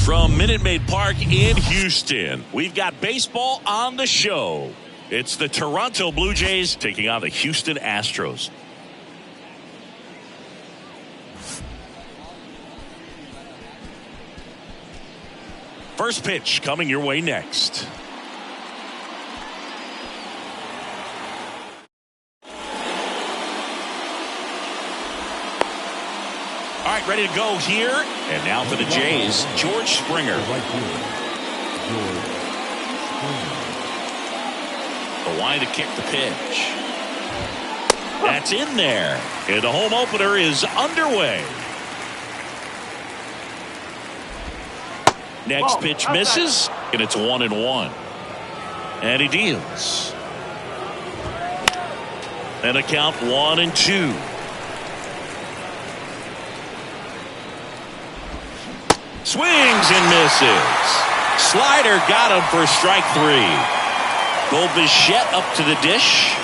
From Minute Maid Park in Houston, we've got baseball on the show. It's the Toronto Blue Jays taking on the Houston Astros. First pitch coming your way next. All right, ready to go here. And now for the Jays, George Springer. The line to kick the pitch. That's in there. And the home opener is underway. Next pitch misses, and it's 1-1. And he deals. And a count 1-2. Swings and misses. Slider got him for strike 3. Bo Bichette up to the dish.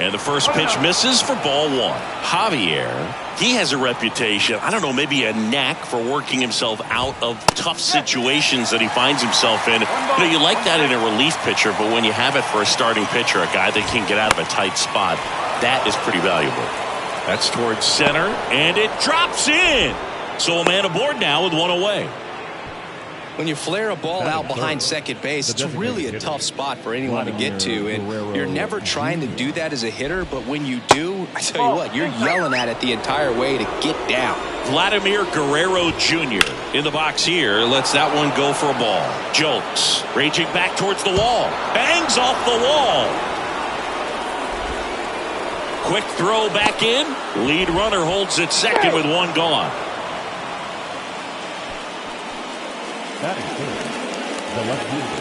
And the first pitch misses for ball 1. Javier, he has a reputation, I don't know, maybe a knack for working himself out of tough situations that he finds himself in. You know, you like that in a relief pitcher, but when you have it for a starting pitcher, a guy that can get out of a tight spot, that is pretty valuable. That's towards center, and it drops in. So a man aboard now with 1 away. When you flare a ball out behind second base, it's really a tough spot for anyone to get to, and you're never trying to do that as a hitter, but when you do, I tell you what, you're yelling at it the entire way to get down. Vladimir Guerrero Jr. in the box here, lets that one go for a ball. Jolts, raging back towards the wall, bangs off the wall. Quick throw back in, lead runner holds at second with 1 gone.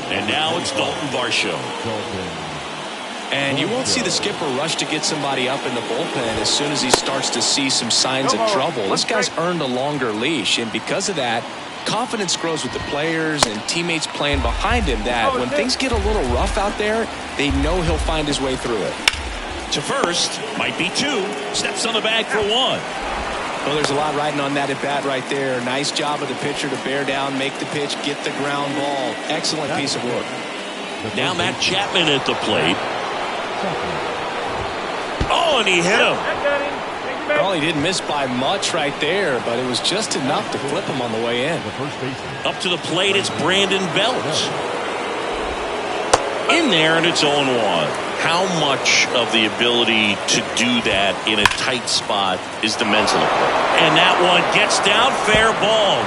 And now it's Dalton Varsho. And you won't see the skipper rush to get somebody up in the bullpen as soon as he starts to see some signs of trouble. This guy's earned a longer leash, and because of that, confidence grows with the players and teammates playing behind him, that when things get a little rough out there, they know he'll find his way through it. To first, might be 2, steps on the bag for 1. Well, there's a lot riding on that at bat right there. Nice job of the pitcher to bear down, make the pitch, get the ground ball. Excellent piece of work. Now Matt Chapman at the plate. Oh, and he hit him. Well, he didn't miss by much right there, but it was just enough to flip him on the way in. Up to the plate, it's Brandon Belt. In there, and it's 0-1. How much of the ability to do that in a tight spot is the mental approach? And that one gets down, fair ball.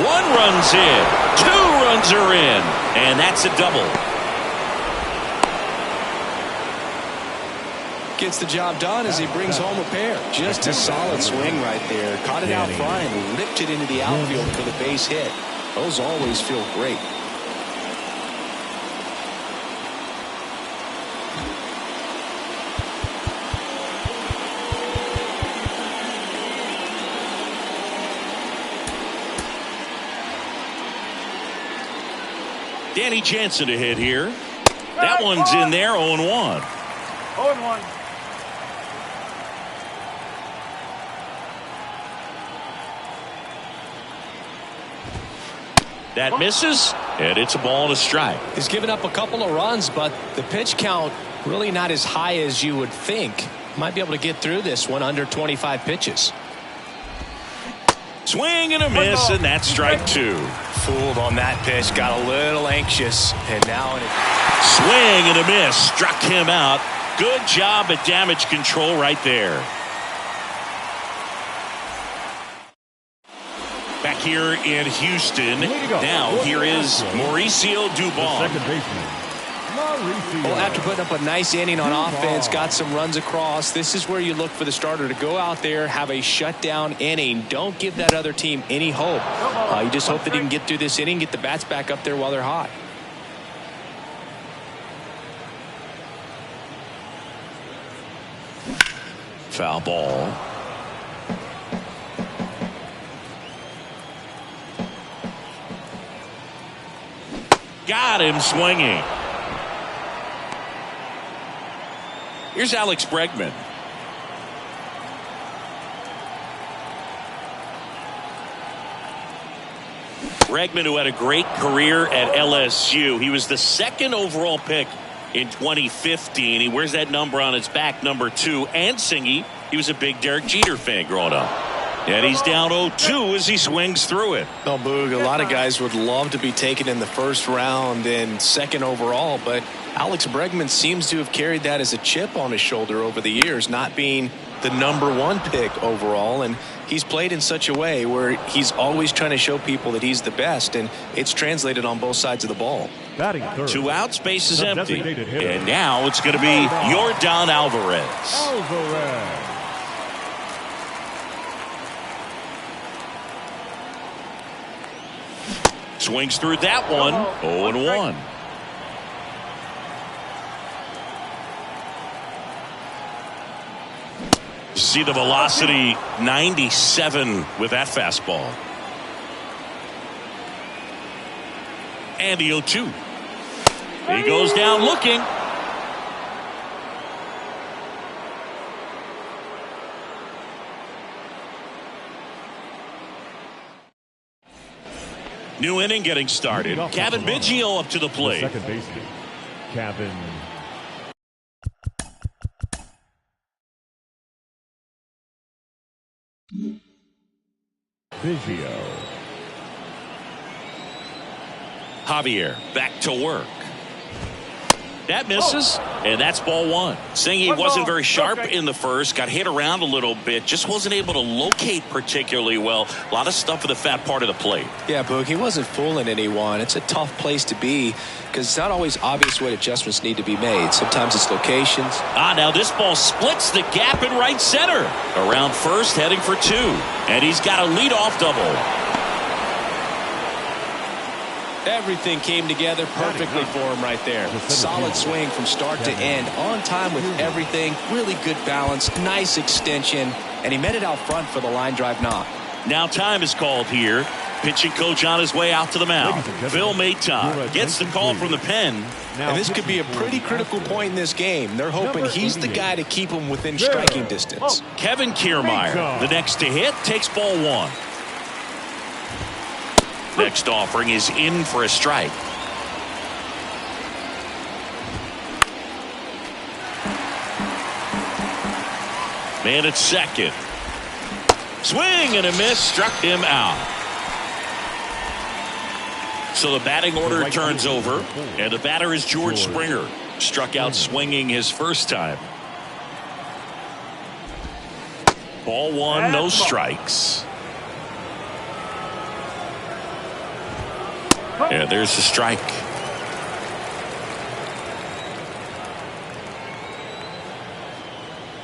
1 run's in, 2 runs are in, and that's a double. Gets the job done as he brings home a pair. Just a solid swing right there. Caught it out front and ripped it into the outfield for the base hit. Those always feel great. Danny Jansen to hit here. That one's in there, 0-1. 0-1. That misses, and it's a ball and a strike. He's given up a couple of runs, but the pitch count really not as high as you would think. Might be able to get through this one under 25 pitches. Swing and a miss, and that's strike two. Fooled on that pitch, got a little anxious, and now swing and a miss, struck him out. Good job at damage control right there. Back here in Houston, now here is Mauricio Dubon. Well, after putting up a nice inning on offense, got some runs across, this is where you look for the starter to go out there, have a shutdown inning. Don't give that other team any hope. You just hope that he can get through this inning, get the bats back up there while they're hot. Foul ball. Got him swinging. Here's Alex Bregman. Bregman, who had a great career at LSU. He was the second overall pick in 2015. He wears that number on his back, number 2. And Singy, he was a big Derek Jeter fan growing up. And he's down 0-2 as he swings through it. Oh, Boog, a lot of guys would love to be taken in the first round and second overall, but Alex Bregman seems to have carried that as a chip on his shoulder over the years, not being the number 1 pick overall. And he's played in such a way where he's always trying to show people that he's the best, and it's translated on both sides of the ball. 2 outs, base is empty. And now it's going to be Yordan Alvarez. Swings through that one. 0-1. See the velocity, 97 with that fastball. And the 0-2. He goes down looking. New inning getting started. Kevin Biggio up to the plate. Second baseman, Kevin Biggio. Javier back to work. That misses, and that's ball 1. Singy wasn't very sharp in the first, got hit around a little bit, just wasn't able to locate particularly well. A lot of stuff at the fat part of the plate. Yeah, Boog, he wasn't fooling anyone. It's a tough place to be because it's not always obvious what adjustments need to be made. Sometimes it's locations. Now this ball splits the gap in right center. Around first, heading for 2. And he's got a leadoff double. Everything came together perfectly for him right there. Solid swing from start to end. On time with everything. Really good balance. Nice extension. And he met it out front for the line drive knock. Now time is called here. Pitching coach on his way out to the mound. Phil Maton gets the call from the pen. And this could be a pretty critical point in this game. They're hoping he's the guy to keep him within striking distance. Kevin Kiermaier, the next to hit, takes ball 1. Next offering is in for a strike. Man at second. Swing and a miss, struck him out. So the batting order turns over, and the batter is George Springer. Struck out swinging his first time. Ball 1, no strikes. And there's the strike.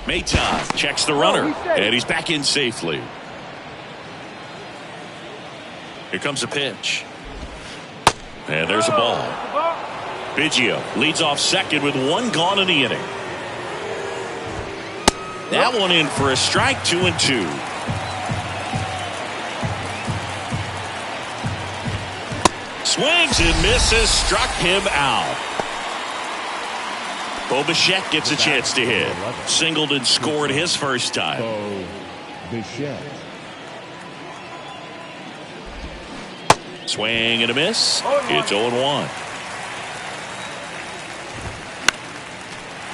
Maton checks the runner, and he's back in safely. Here comes a pitch. And there's a ball. Biggio leads off second with 1 gone in the inning. That one in for a strike, 2-2. Swings and misses, struck him out. Bo Bichette gets a chance to hit. Singled and scored his first time. Bo Bichette. Swing and a miss. It's 0-1.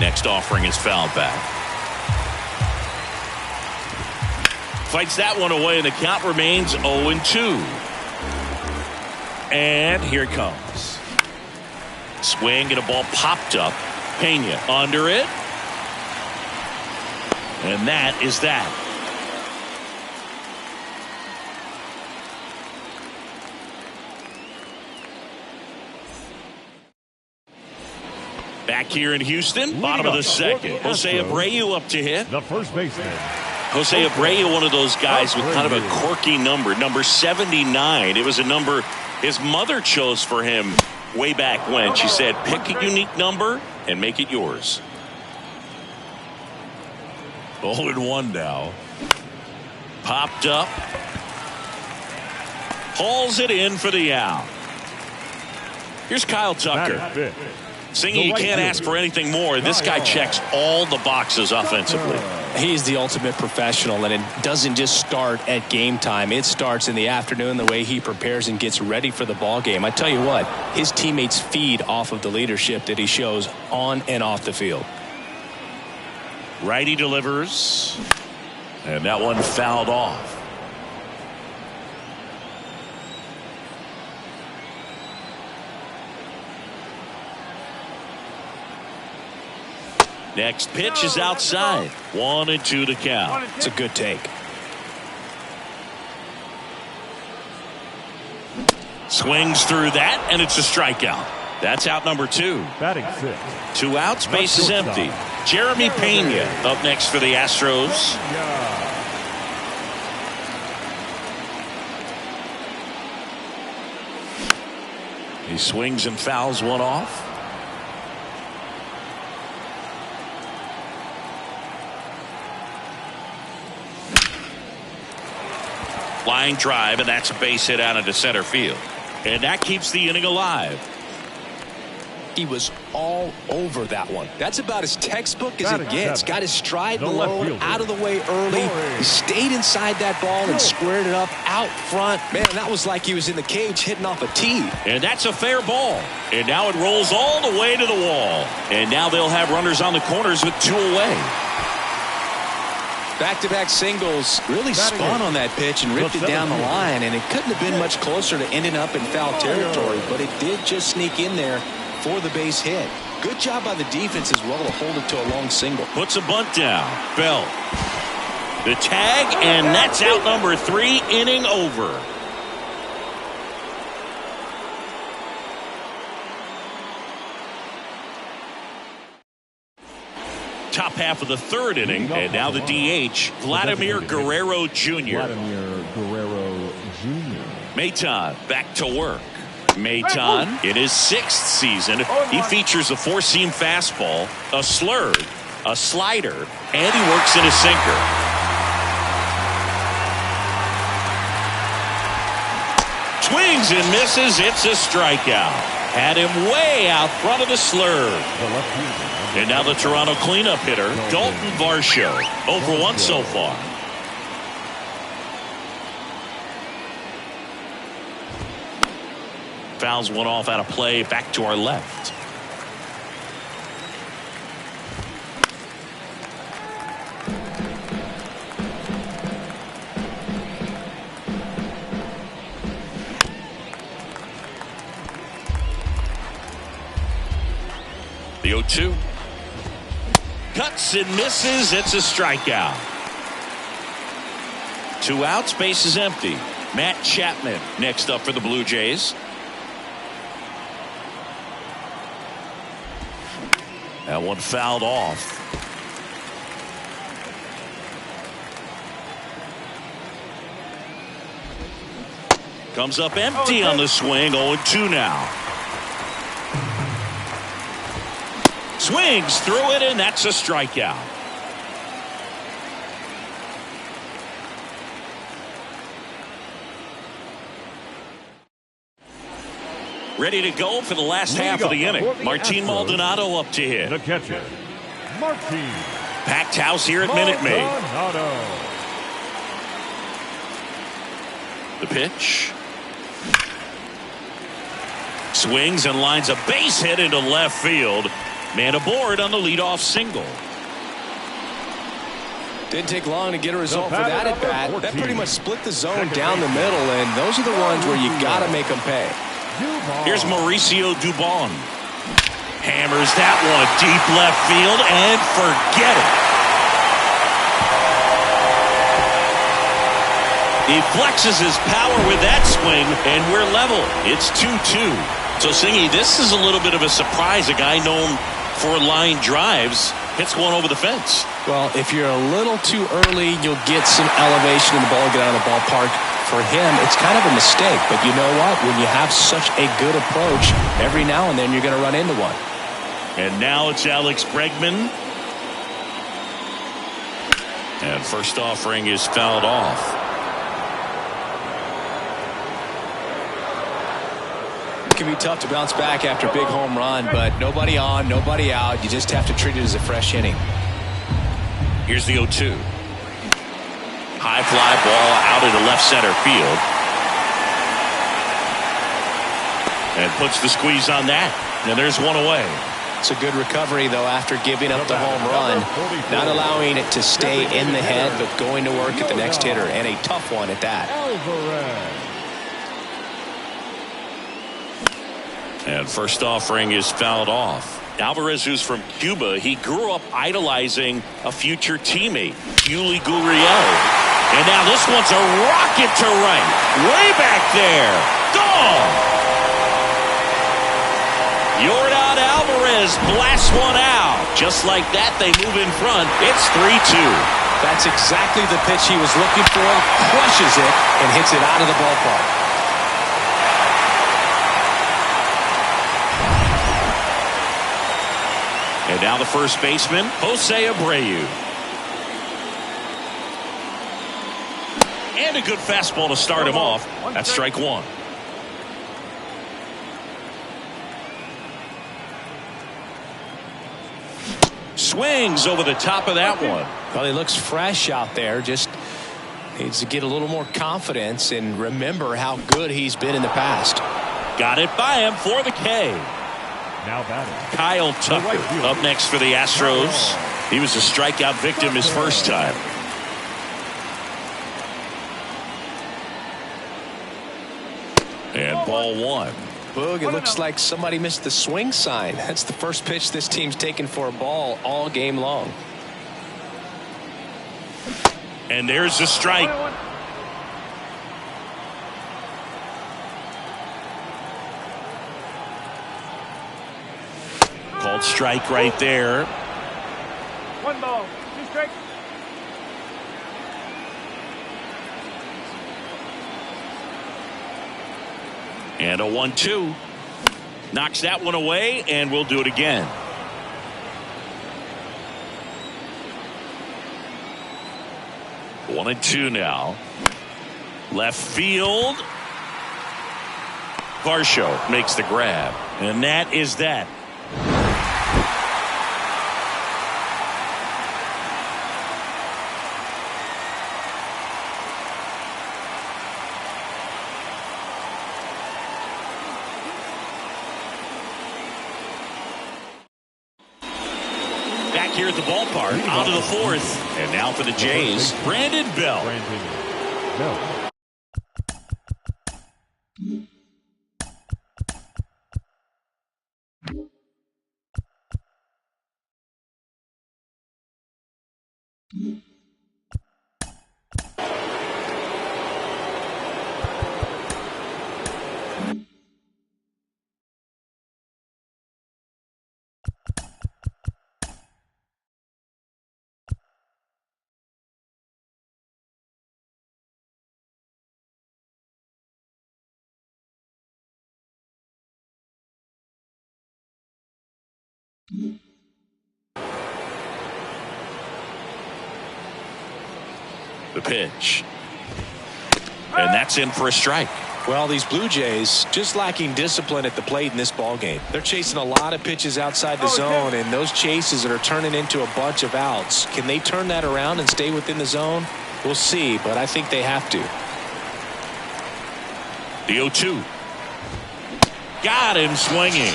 Next offering is fouled back. Fights that one away, and the count remains 0-2. And here it comes. Swing and a ball popped up. Pena under it. And that is that. Back here in Houston, bottom of the second. Jose Abreu up to hit. The first baseman. Jose Abreu, one of those guys with kind of a quirky number 79. It was a number his mother chose for him way back when. She said, pick a unique number and make it yours. 0-1 now. Popped up. Hauls it in for the out. Here's Kyle Tucker. Singing, you can't ask for anything more. This guy checks all the boxes offensively. He's the ultimate professional, and it doesn't just start at game time. It starts in the afternoon, the way he prepares and gets ready for the ball game. I tell you what, his teammates feed off of the leadership that he shows on and off the field. Righty delivers, and that one fouled off. Next pitch is outside. 1-2 to count. It's a good take. Swings through that, and it's a strikeout. That's out number 2. Batting fifth. 2 outs, base is empty. Jeremy Pena up next for the Astros. He swings and fouls one off. Line drive, and that's a base hit out into center field. And that keeps the inning alive. He was all over that one. That's about as textbook as it gets. Got his stride No low, left fielder. out of the way early. He stayed inside that ball and squared it up out front. Man, that was like he was in the cage hitting off a tee. And that's a fair ball. And now it rolls all the way to the wall. And now they'll have runners on the corners with 2 away. Back-to-back singles really spun on that pitch and ripped it down the line, and it couldn't have been much closer to ending up in foul territory, but it did just sneak in there for the base hit. Good job by the defense as well to hold it to a long single. Puts a bunt down. Bell. The tag, and that's out number 3, inning over. Top half of the 3rd inning, and now the DH, Vladimir Guerrero Jr. Vladimir Guerrero Jr. Maton back to work. Maton in his 6th season. He features a 4-seam fastball, a slurve, a slider, and he works in a sinker. Swings and misses. It's a strikeout. Had him way out front of the slurve. And now the Toronto cleanup hitter, Dalton Varsho. 0 for 1 so far. Fouls one off out of play, back to our left. The 0-2. Cuts and misses. It's a strikeout. 2 outs, base is empty. Matt Chapman next up for the Blue Jays. That one fouled off. Comes up empty on the swing. 0-2 now. Swings through it, and that's a strikeout. Ready to go for the last half of the inning. Martin Maldonado up to hit. The catcher, Martin. Packed house here at Minute Maid. The pitch. Swings and lines a base hit into left field. Man aboard on the leadoff single. Didn't take long to get a result for that at bat. That pretty much split the zone down the middle, and those are the ones where you got to make them pay. Here's Mauricio Dubon. Hammers that one deep left field and forget it. He flexes his power with that swing, and we're level. It's 2-2. So, Singy, this is a little bit of a surprise. A guy known for line drives hits one over the fence. Well, if you're a little too early, you'll get some elevation in the ball, get out of the ballpark. For him, it's kind of a mistake. But you know what? When you have such a good approach, every now and then you're going to run into one. And now it's Alex Bregman. And first offering is fouled off. It can be tough to bounce back after a big home run, but nobody on, nobody out. You just have to treat it as a fresh inning. Here's the 0-2. High fly ball out into left center field. And puts the squeeze on that. And there's one away. It's a good recovery, though, after giving up the home run. Not allowing it to stay in the head, but going to work at the next hitter. And a tough one at that. And first offering is fouled off. Alvarez, who's from Cuba, he grew up idolizing a future teammate, Yuli Gurriel. And now this one's a rocket to right. Way back there. Gone. Yordan Alvarez blasts one out. Just like that, they move in front. It's 3-2. That's exactly the pitch he was looking for. Crushes it and hits it out of the ballpark. And now the first baseman, Jose Abreu. And a good fastball to start him off. That's strike one. Swings over the top of that one. Well, he looks fresh out there. Just needs to get a little more confidence and remember how good he's been in the past. Got it by him for the K. Now batting, Kyle Tucker up next for the Astros. He was a strikeout victim his first time. And ball one. Boog, it looks like somebody missed the swing sign. That's the first pitch this team's taken for a ball all game long. And there's the strike. Called strike right there. 1 ball, 2 strikes. And a 1-2. Knocks that one away, and we'll do it again. One and two now. Left field. Varsho makes the grab. And that is that. Back here at the ballpark, on to the fourth. And now for the Jays, Brandon Bell. The pitch. And that's in for a strike. Well, these Blue Jays just lacking discipline at the plate in this ball game. They're chasing a lot of pitches outside the zone, and those chases that are turning into a bunch of outs. Can they turn that around and stay within the zone? We'll see, but I think they have to. The 0-2. Got him swinging.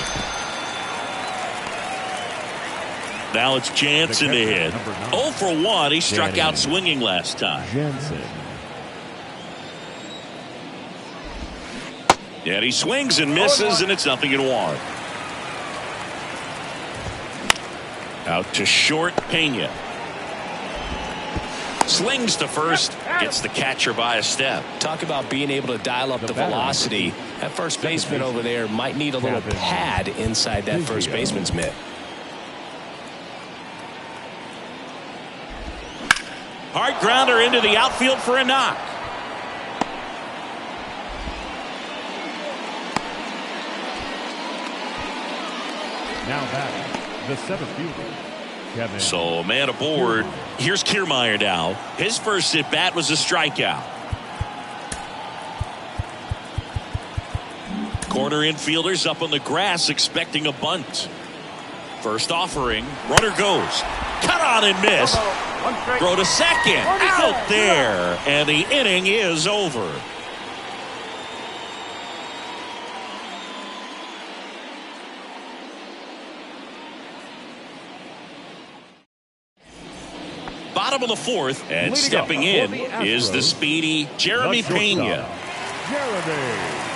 Now it's Jansen to hit. 0 for 1. He struck out swinging last time. Jansen. And he swings and misses, and it's 0-1. Out to short, Pena. Slings to first, gets the catcher by a step. Talk about being able to dial up the velocity. That first baseman over there might need a little pad inside that first baseman's mitt. Hard grounder into the outfield for a knock. Now batting, the center fielder, Kevin. So, man aboard. Here's Kiermaier now. His first at bat was a strikeout. Corner infielders up on the grass expecting a bunt. First offering. Runner goes. Cut on and miss. Throw to second. Out there. And the inning is over. Bottom of the fourth, and stepping in is the speedy Jeremy Pena.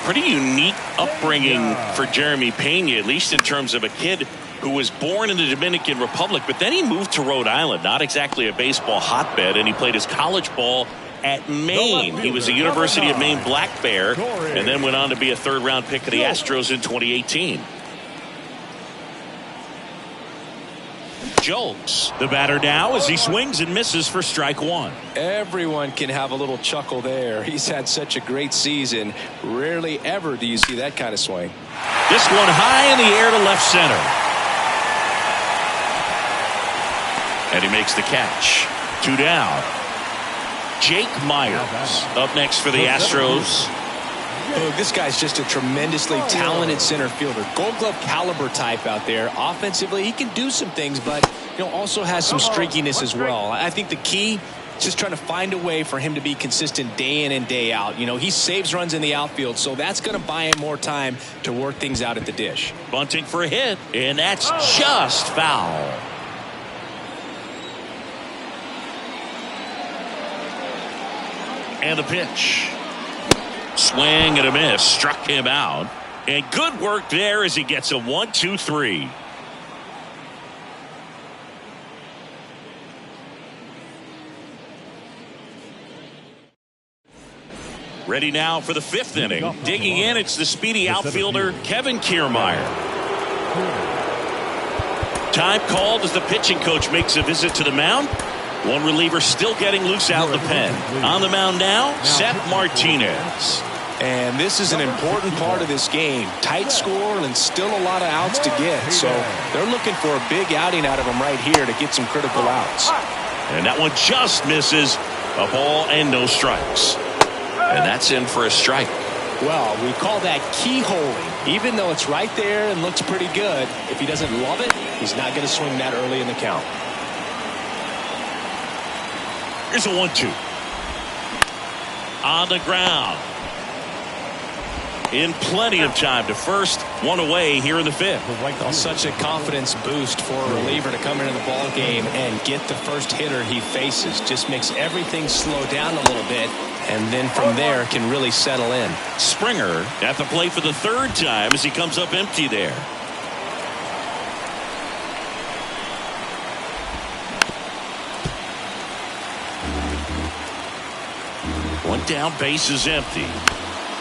Pretty unique upbringing for Jeremy Pena, at least in terms of a kid who was born in the Dominican Republic, but then he moved to Rhode Island, not exactly a baseball hotbed, and he played his college ball at Maine. He was a University of Maine Black Bear, and then went on to be a third-round pick of the Astros in 2018. Jolks, the batter now, as he swings and misses for strike one. Everyone can have a little chuckle there. He's had such a great season. Rarely ever do you see that kind of swing. This one high in the air to left center. And he makes the catch. 2 down. Jake Myers up next for the Astros. Oh, this guy's just a tremendously talented center fielder. Gold Glove caliber type out there. Offensively, he can do some things, but also has some streakiness as well. I think the key is just trying to find a way for him to be consistent day in and day out. He saves runs in the outfield, so that's going to buy him more time to work things out at the dish. Bunting for a hit, and that's just foul. And the pitch. Swing and a miss, struck him out, and good work there as he gets a 1-2-3. Ready now for the 5th inning. Digging in, it's the speedy outfielder Kevin Kiermaier. Time called as the pitching coach makes a visit to the mound. One reliever still getting loose out the pen. On the mound now, Seth Martinez. And this is an important part of this game. Tight score and still a lot of outs to get. So they're looking for a big outing out of him right here to get some critical outs. And that one just misses. A ball and no strikes. And that's in for a strike. Well, we call that keyholing. Even though it's right there and looks pretty good, if he doesn't love it, he's not going to swing that early in the count. Here's a 1-2. On the ground. In plenty of time to first. One away here in the 5th. Well, such a confidence boost for a reliever to come into the ball game and get the first hitter he faces. Just makes everything slow down a little bit, and then from there can really settle in. Springer at the plate for the 3rd time as he comes up empty there. One down, base is empty.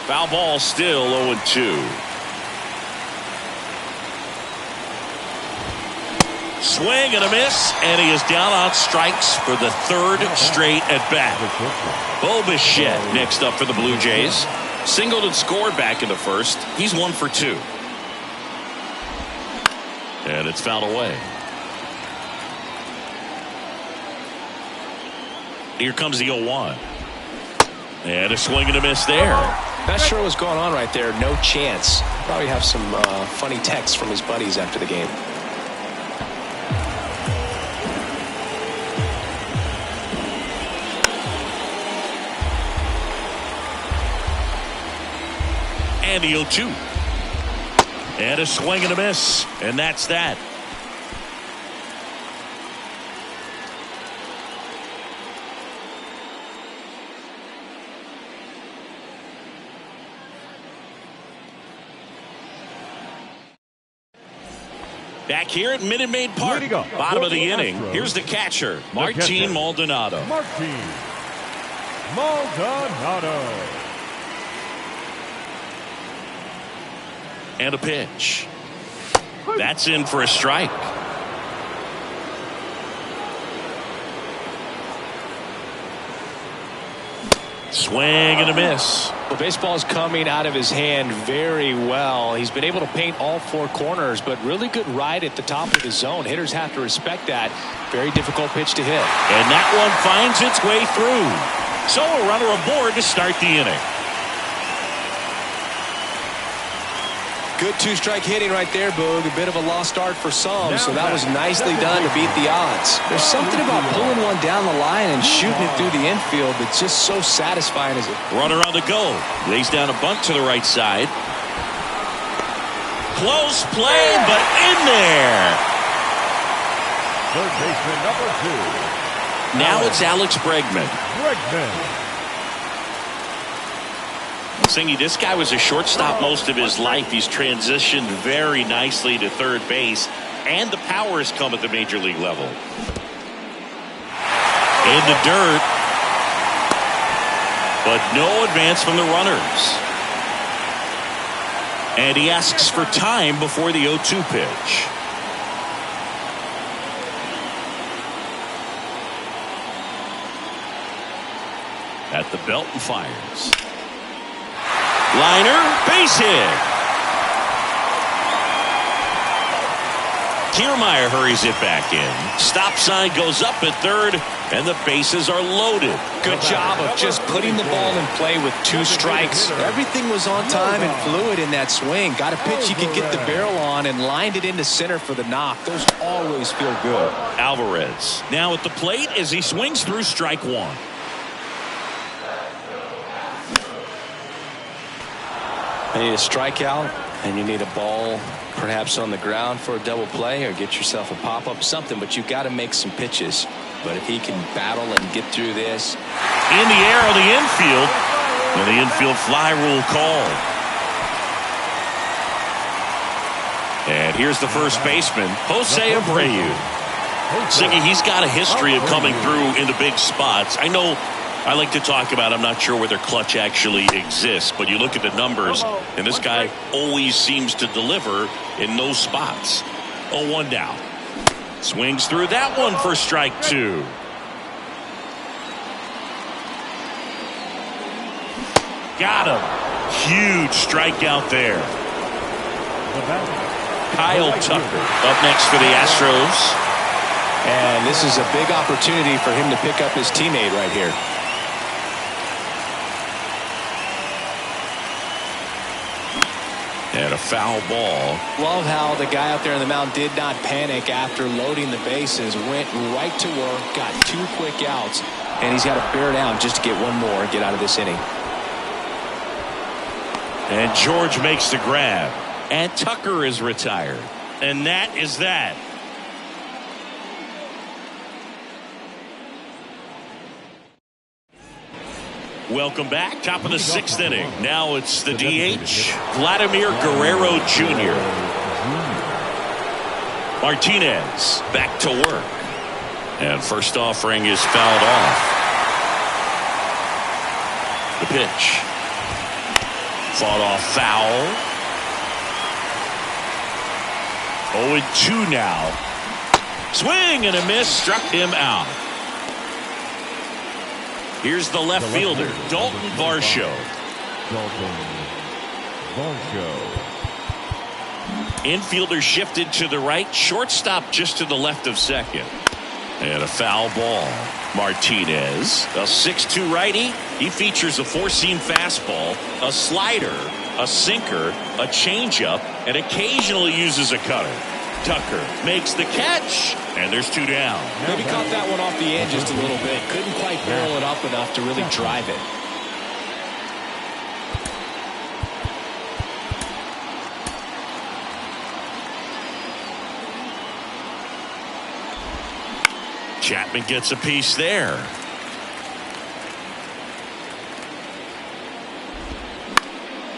Foul ball still 0-2. Swing and a miss, and he is down on strikes for the 3rd straight at bat. Bo Bichette next up for the Blue Jays. Singled and scored back in the 1st. He's 1 for 2. And it's fouled away. Here comes the 0-1. And a swing and a miss there. Not sure what's going on right there. No chance. Probably have some funny texts from his buddies after the game. And the 0-2. And a swing and a miss. And that's that. Back here at Minute Maid Park, bottom of the inning. Here's the catcher, Martin Maldonado. Martin Maldonado. And a pitch. That's in for a strike. Swing and a miss. Well, baseball is coming out of his hand very well. He's been able to paint all four corners, but really good ride at the top of the zone. Hitters have to respect that. Very difficult pitch to hit. And that one finds its way through. So a runner aboard to start the inning. Good two-strike hitting right there, Boog. A bit of a lost start for some, so that was nicely done to beat the odds. There's something about pulling one down the line and shooting it through the infield that's just so satisfying as it. Runner on the go. Lays down a bunt to the right side. Close play, but in there. Third baseman number 2. Now it's Alex Bregman. Singy, this guy was a shortstop most of his life. He's transitioned very nicely to third base, and the power has come at the major league level. In the dirt, but no advance from the runners. And he asks for time before the 0-2 pitch. At the belt and fires. Liner, base hit. Kiermaier hurries it back in. Stop sign goes up at third, and the bases are loaded. Good job of just putting the ball in play with 2 strikes. Everything was on time and fluid in that swing. Got a pitch he could get the barrel on and lined it into center for the knock. Those always feel good. Alvarez now at the plate as he swings through strike 1. You need a strikeout, and you need a ball perhaps on the ground for a double play, or get yourself a pop-up, something, but you got to make some pitches. But if he can battle and get through this. In the air on the infield, and the infield fly rule called. And here's the first baseman, Jose Abreu. Siggy, he's got a history of coming through into big spots. I know I like to talk about, I'm not sure whether clutch actually exists, but you look at the numbers, and this guy always seems to deliver in those spots. 0-1 now. Swings through that one for strike 2. Got him. Huge strikeout there. Kyle Tucker up next for the Astros. And this is a big opportunity for him to pick up his teammate right here. And a foul ball. Love how the guy out there on the mound did not panic after loading the bases. Went right to work, got 2 quick outs, and he's got to bear down just to get one more and get out of this inning. And George makes the grab. And Tucker is retired. And that is that. Welcome back. Top of the 6th inning. Now it's the DH, Vladimir Guerrero Jr. Martinez back to work. And first offering is fouled off. The pitch. Fought off foul. 0-2 now. Swing and a miss. Struck him out. Here's the left fielder, Dalton Varsho. Infielder shifted to the right. Shortstop just to the left of second. And a foul ball. Martinez, a 6'2 righty. He features a four-seam fastball, a slider, a sinker, a changeup, and occasionally uses a cutter. Tucker makes the catch, and there's two down. Maybe caught that one off the edge just a little bit. Couldn't quite barrel it up enough to really drive it. Chapman gets a piece there.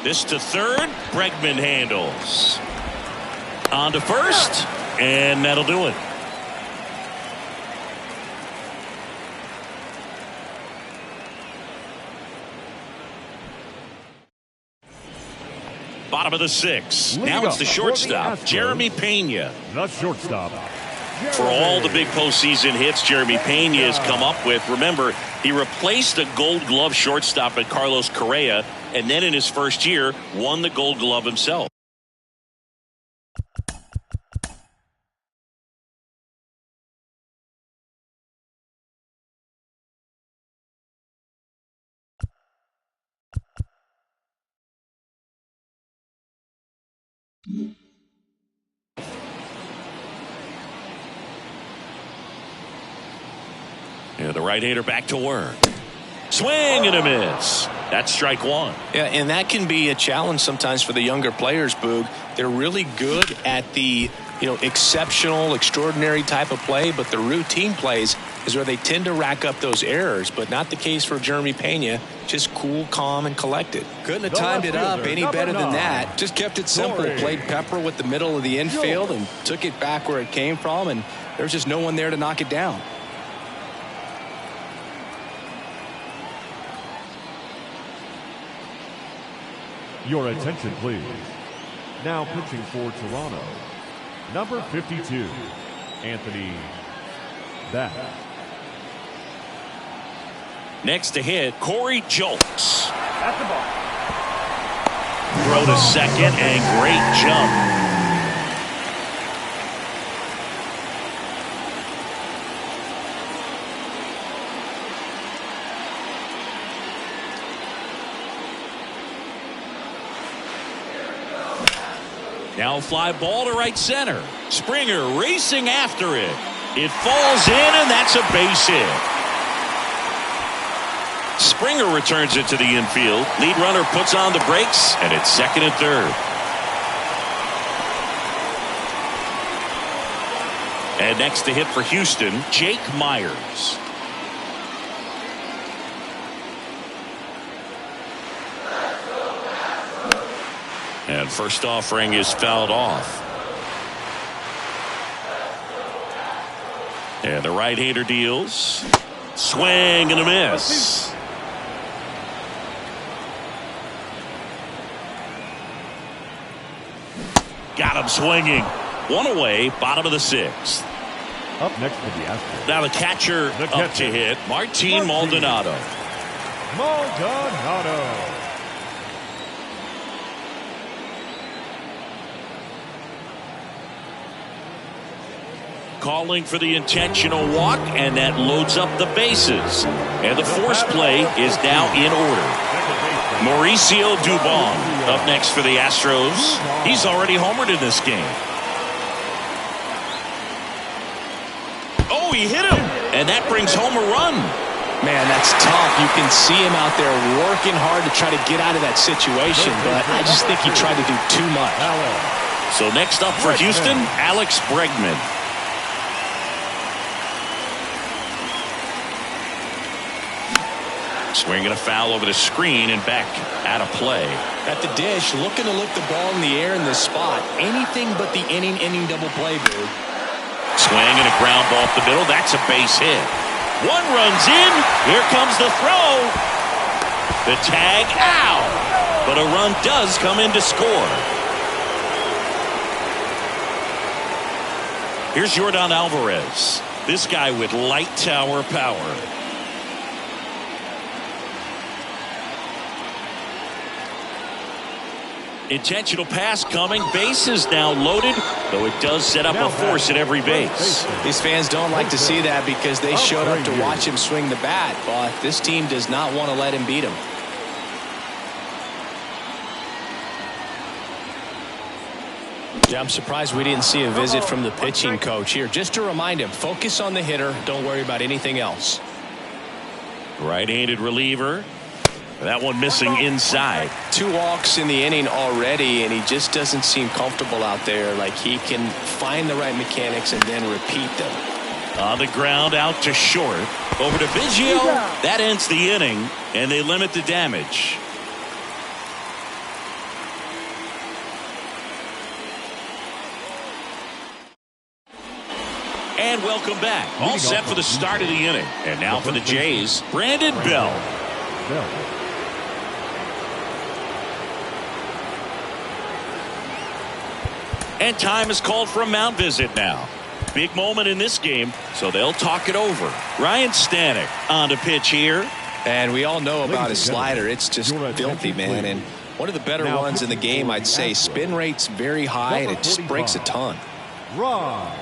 This to third. Bregman handles. On to first, and that'll do it. Bottom of the sixth. Now it's the shortstop, Jeremy Pena. The shortstop. For all the big postseason hits Jeremy Pena has come up with, remember, he replaced a Gold Glove shortstop at Carlos Correa, and then in his first year, won the Gold Glove himself. Yeah, the right-hander back to work. Swing and a miss. That's strike one. Yeah, and that can be a challenge sometimes for the younger players, Boog. They're really good at the, exceptional, extraordinary type of play, but the routine plays is where they tend to rack up those errors, but not the case for Jeremy Pena. Just cool, calm, and collected. Couldn't have timed it up any better than that. Just kept it simple. Played pepper with the middle of the infield and took it back where it came from, and there's just no one there to knock it down. Your attention, please. Now pitching for Toronto, number 52, Anthony Bass. Next to hit, Corey Julks. That's the ball. Throw to second, and great jump. Now fly ball to right center. Springer racing after it. It falls in, and that's a base hit. Springer returns it to the infield. Lead runner puts on the brakes, and it's second and third. And next to hit for Houston, Jake Myers. And first offering is fouled off. And the right-hander deals. Swing and a miss. Got him swinging. One away, bottom of the sixth. Up next for the Astros. Now the catcher up to hit, Martin Maldonado. Maldonado. Calling for the intentional walk, and that loads up the bases. And the force play is now in order. Mauricio Dubon up next for the Astros. He's already homered in this game. Oh, he hit him, and that brings home a run. Man, that's tough. You can see him out there working hard to try to get out of that situation, but I just think he tried to do too much. So next up for Houston, Alex Bregman. Swinging a foul over the screen and back out of play. At the dish, looking to lift the ball in the air in this spot. Anything but the inning double play, dude. Swing and a ground ball up the middle. That's a base hit. One runs in. Here comes the throw. The tag out. But a run does come in to score. Here's Yordan Alvarez. This guy with light tower power. Intentional pass coming. Bases now loaded, though it does set up a force at every base. These fans don't like to see that because they showed up to watch him swing the bat, but this team does not want to let him beat him. Yeah, I'm surprised we didn't see a visit from the pitching coach here, just to remind him, focus on the hitter, don't worry about anything else. Right-handed reliever. That one missing inside. 2 walks in the inning already, and he just doesn't seem comfortable out there. Like he can find the right mechanics and then repeat them. On the ground, out to short. Over to Biggio. That ends the inning, and they limit the damage. And welcome back. All set for the start of the inning. And now for the Jays, Brandon Bell. And time is called for a mound visit now. Big moment in this game, so they'll talk it over. Ryan Stanek on to pitch here. And we all know about his slider. It's just filthy, man. And one of the better ones in the game, I'd say. Spin rate's very high, and it just breaks a ton. Ron.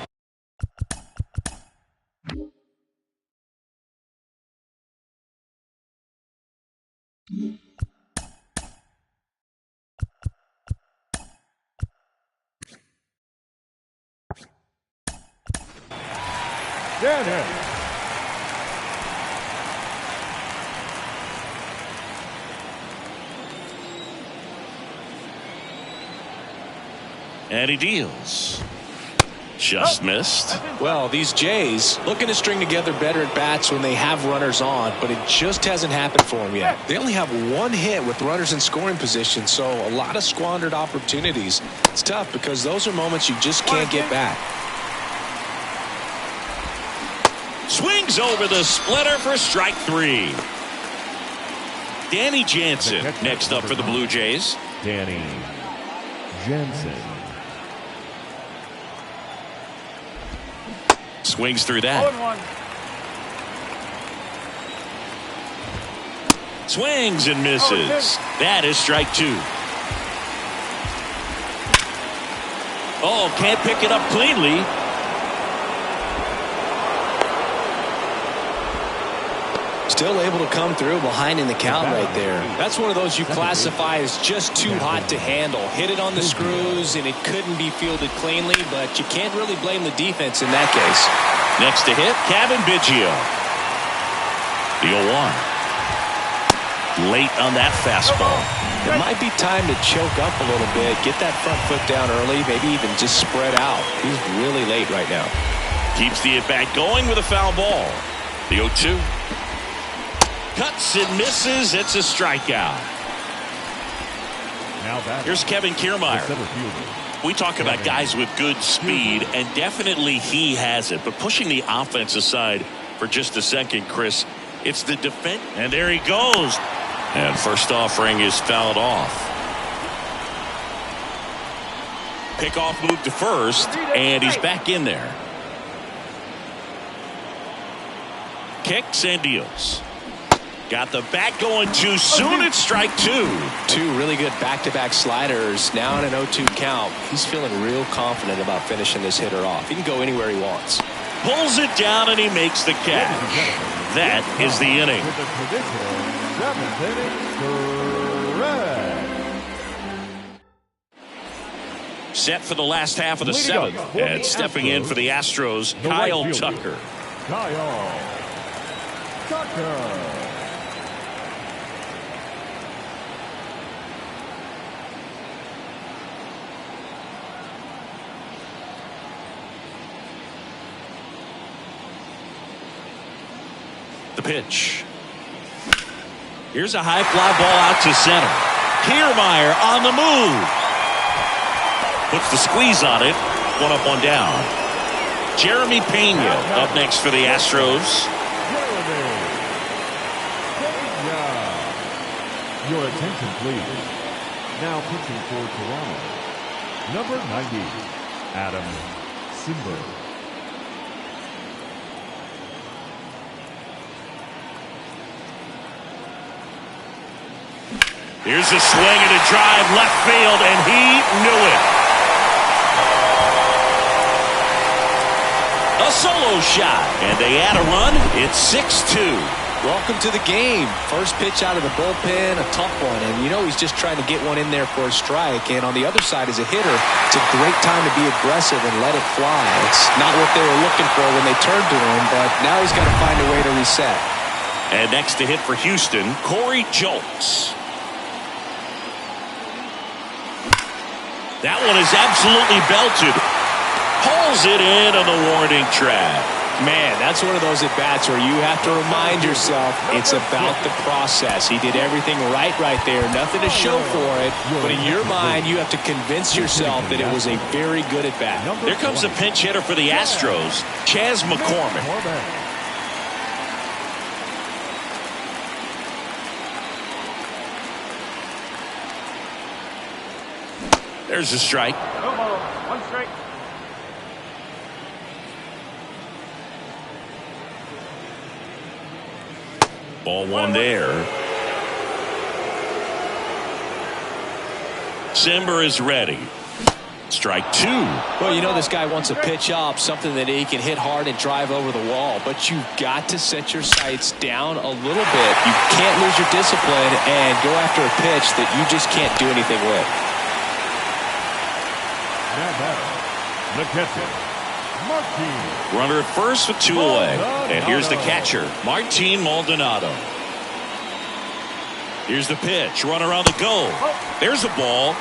And he deals. Just missed. Well, these Jays looking to string together better at bats when they have runners on, but it just hasn't happened for them yet. They only have 1 hit with runners in scoring position, so a lot of squandered opportunities. It's tough because those are moments you just can't get back. Swings over the splitter for strike 3. Danny Jansen next up for the Blue Jays. Danny Jansen. Swings through that. Swings and misses. That is strike 2. Oh, can't pick it up cleanly. Still able to come through behind in the count right there. That's one of those you classify as just too hot to handle. Hit it on the screws and it couldn't be fielded cleanly, but you can't really blame the defense in that case. Next to hit, Kevin Biggio. The 0-1. Late on that fastball. It might be time to choke up a little bit, get that front foot down early, maybe even just spread out. He's really late right now. Keeps the at-bat going with a foul ball. The 0-2. Cuts and misses. It's a strikeout. Here's Kevin Kiermaier. We talk about guys with good speed, and definitely he has it. But pushing the offense aside for just a second, Chris, it's the defense. And there he goes. And first offering is fouled off. Pickoff move to first, and he's back in there. Kicks and deals. Got the bat going too soon. It's strike 2. 2 really good back-to-back sliders. Now in an 0-2 count. He's feeling real confident about finishing this hitter off. He can go anywhere he wants. Pulls it down and he makes the catch. That is the inning. Set for the last half of the 7th. And stepping in for the Astros, Kyle Tucker. Kyle Tucker. The pitch. Here's a high fly ball out to center. Kiermaier on the move. Puts the squeeze on it. 1 up, 1 down. Jeremy Pena up next for the Astros. Your attention, please. Now pitching for Toronto, number 90, Adam Simber. Here's a swing and a drive left field, and he knew it. A solo shot, and they add a run. It's 6-2. Welcome to the game. First pitch out of the bullpen, a tough one. And you know he's just trying to get one in there for a strike. And on the other side, as a hitter, it's a great time to be aggressive and let it fly. It's not what they were looking for when they turned to him, but now he's got to find a way to reset. And next to hit for Houston, Corey Julks. That one is absolutely belted. Pulls it in on the warning track. Man, that's one of those at-bats where you have to remind yourself it's about the process. He did everything right there. Nothing to show for it. But in your mind, you have to convince yourself that it was a very good at-bat. There comes a pinch hitter for the Astros, Chas McCormick. There's a strike. No ball. One strike. Ball one there. Simber is ready. Strike two. Well, you know this guy wants a pitch up, something that he can hit hard and drive over the wall. But you've got to set your sights down a little bit. You can't lose your discipline and go after a pitch that you just can't do anything with. Now batter, the catcher, Martin. Runner at first with two away. And here's the catcher, Martin Maldonado. Here's the pitch. Runner on the go. There's a ball.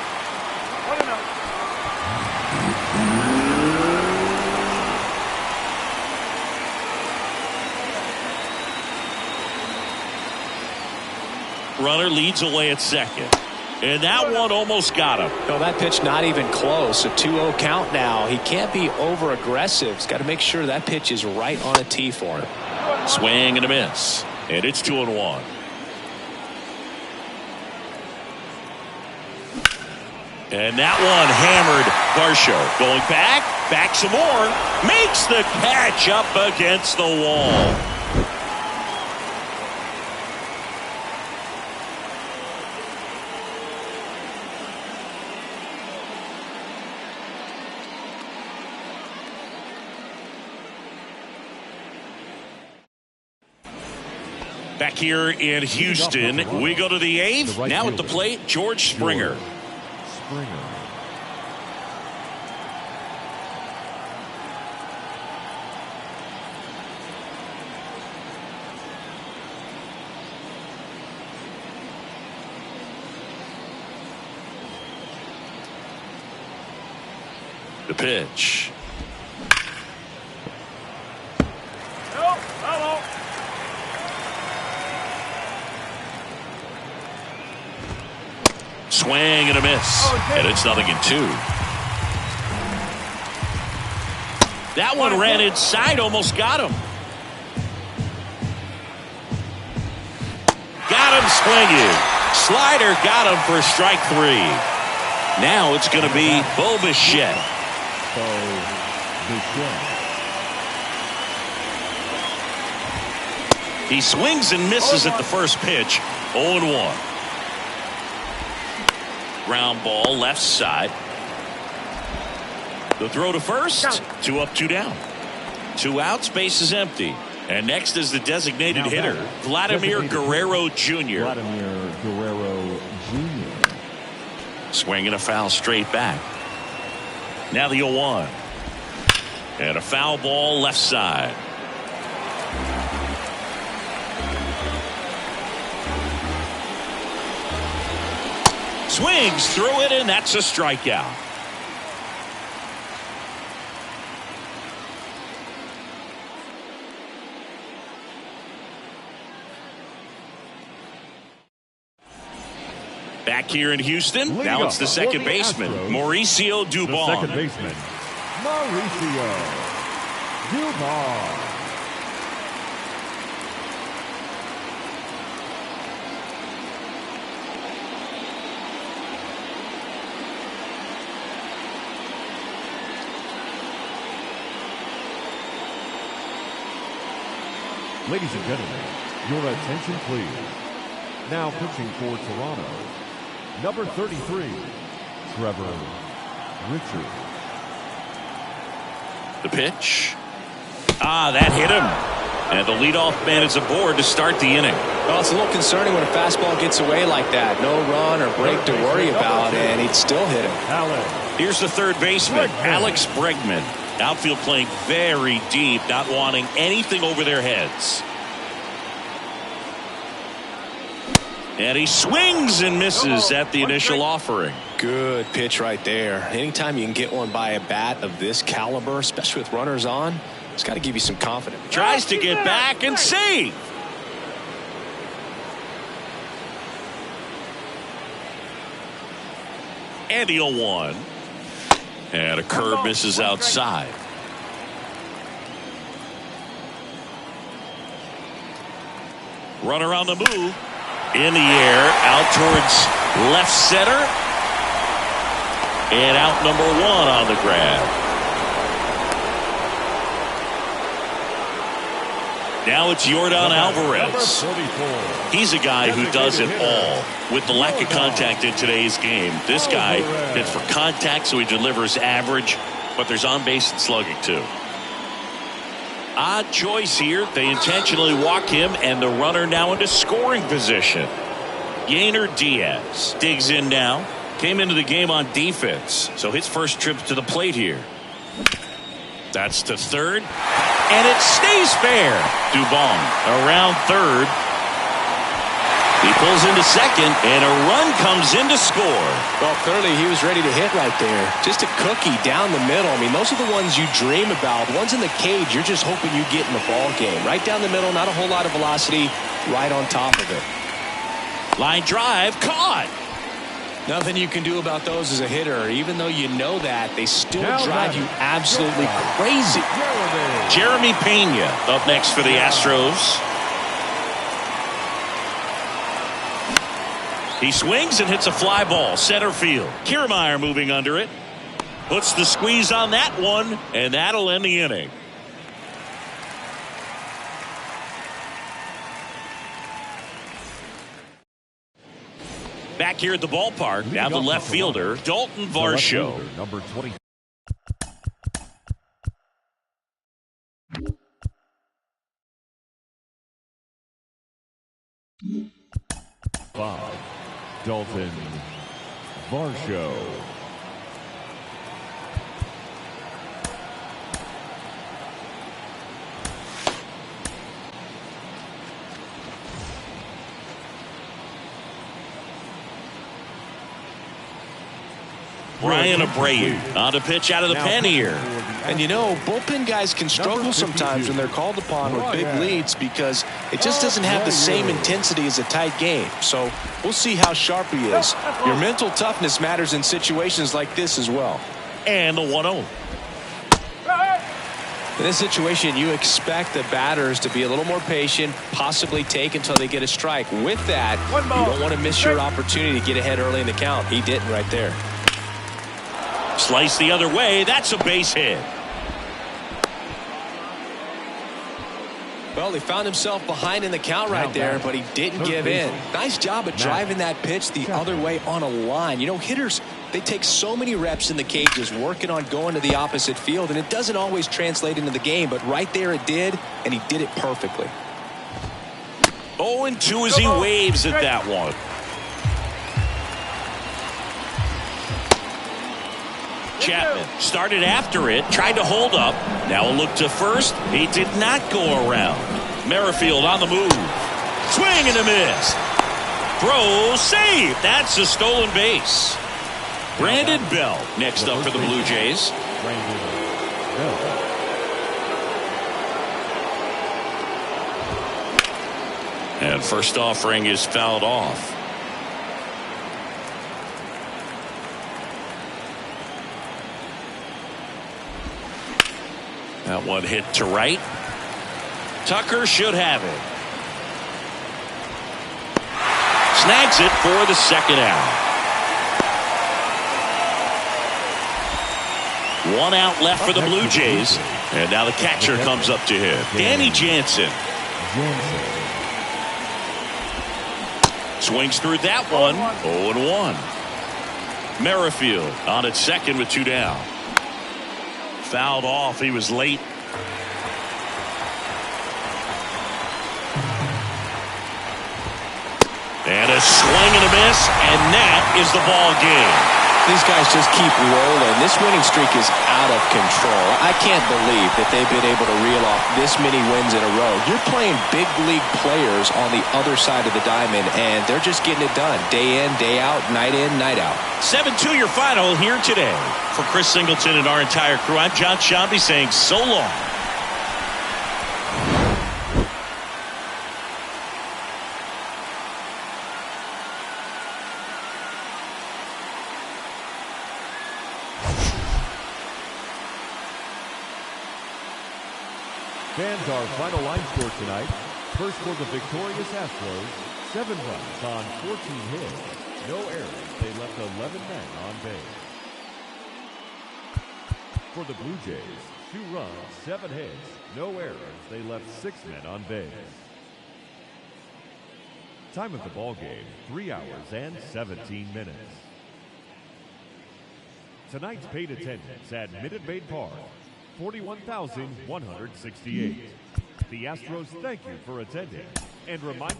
Runner leads away at second. And that one almost got him. No, that pitch not even close. A 2-0 count now. He can't be over-aggressive. He's got to make sure that pitch is right on a tee for him. Swing and a miss. And it's 2-1. And that one hammered Varsho. Going back some more. Makes the catch up against the wall. Back here in Houston, we go to the eighth. Now at the plate, George Springer. The pitch. Swing and a miss. And it's 0-2. That one ran inside, almost got him. Got him swinging. Slider got him for strike three. Now it's going to be Bo Bichette. He swings and misses at the first pitch. 0-1. Ground ball left side. The throw to first. 2 up, 2 down. 2 outs, base is empty. And next is the designated hitter, Vladimir Guerrero Jr. Swing and a foul straight back. Now the 0-1. And a foul ball left side. Swings through it, and that's a strikeout. Back here in Houston, now it's the second baseman, Mauricio Dubon. The second baseman, Mauricio Dubon. Ladies and gentlemen, your attention please. Now pitching for Toronto, Number 33, Trevor Richards. The pitch. That hit him. And the leadoff man is aboard to start the inning. Well, it's a little concerning when a fastball gets away like that. No run or break to worry about, and he'd still hit him. Here's the third baseman, Alex Bregman. Outfield playing very deep, not wanting anything over their heads. And he swings and misses at the initial offering. Good pitch right there. Anytime you can get one by a bat of this caliber, especially with runners on, it's got to give you some confidence. Tries to get back and save. And the 0-1. And a curve misses outside. Runner on the move. In the air, out towards left center. And out number 1 on the grab. Now it's Yordan Alvarez. He's a guy who does it all. With the lack of contact in today's game, this guy hits for contact, so he delivers average, but there's on-base and slugging too. Odd choice here. They intentionally walk him, and the runner now into scoring position. Yainer Diaz digs in now. Came into the game on defense, so his first trip to the plate here. That's to third. And it stays fair. Dubon around third. He pulls into second, and a run comes in to score. Well, clearly he was ready to hit right there. Just a cookie down the middle. I mean, those are the ones you dream about. The ones in the cage, you're just hoping you get in the ball game. Right down the middle, not a whole lot of velocity, right on top of it. Line drive, caught. Nothing you can do about those as a hitter. Even though you know that, they still drive you absolutely crazy. Jeremy Pena up next for the Astros. He swings and hits a fly ball center field. Kiermaier moving under it. Puts the squeeze on that one, and that'll end the inning. Back here at the ballpark, now the left fielder, Dalton Varsho. Number 20. Dalton Varsho. Brian Abreu on a pitch out of the pen here. And you know, bullpen guys can struggle sometimes when they're called upon with big leads because it just doesn't have the same intensity as a tight game. So we'll see how sharp he is. Your mental toughness matters in situations like this as well. And the 1-0. In this situation, you expect the batters to be a little more patient, possibly take until they get a strike. With that, you don't want to miss your opportunity to get ahead early in the count. He didn't right there. Slice the other way. That's a base hit. Well, he found himself behind in the count right there, but he didn't give in. Nice job of driving that pitch the other way on a line. You know, hitters, they take so many reps in the cages working on going to the opposite field, and it doesn't always translate into the game, but right there it did, and he did it perfectly. 0-2 as he waves at that one. Chapman started after it, tried to hold up. Now a look to first. He did not go around. Merrifield on the move. Swing and a miss. Throw, save. That's a stolen base. Brandon Bell next up for the Blue Jays. And first offering is fouled off. That one hit to right. Tucker should have it. Snags it for the second out. One out left for the Blue Jays. And now the catcher comes up to hit. Danny Jansen. Swings through that one. 0-1. Merrifield on at second with 2 down. Fouled off. He was late. And a swing and a miss, and that is the ball game. These guys just keep rolling. This winning streak is out of control. I can't believe that they've been able to reel off this many wins in a row. You're playing big league players on the other side of the diamond, and they're just getting it done. Day in, day out, night in, night out. 7-2 your final here today. For Chris Singleton and our entire crew, I'm John Shambi saying so long. Fans, our final line score tonight. First for the victorious Astros, 7 runs on 14 hits. No errors. They left 11 men on base. For the Blue Jays, 2 runs, 7 hits. No errors. They left 6 men on base. Time of the ball game, 3 hours and 17 minutes. Tonight's paid attendance at Minute Maid Park, 41,168. The Astros thank you for attending and remind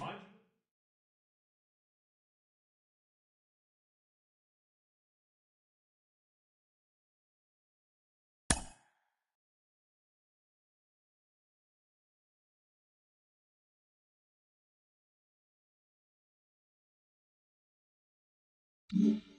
Mm-hmm.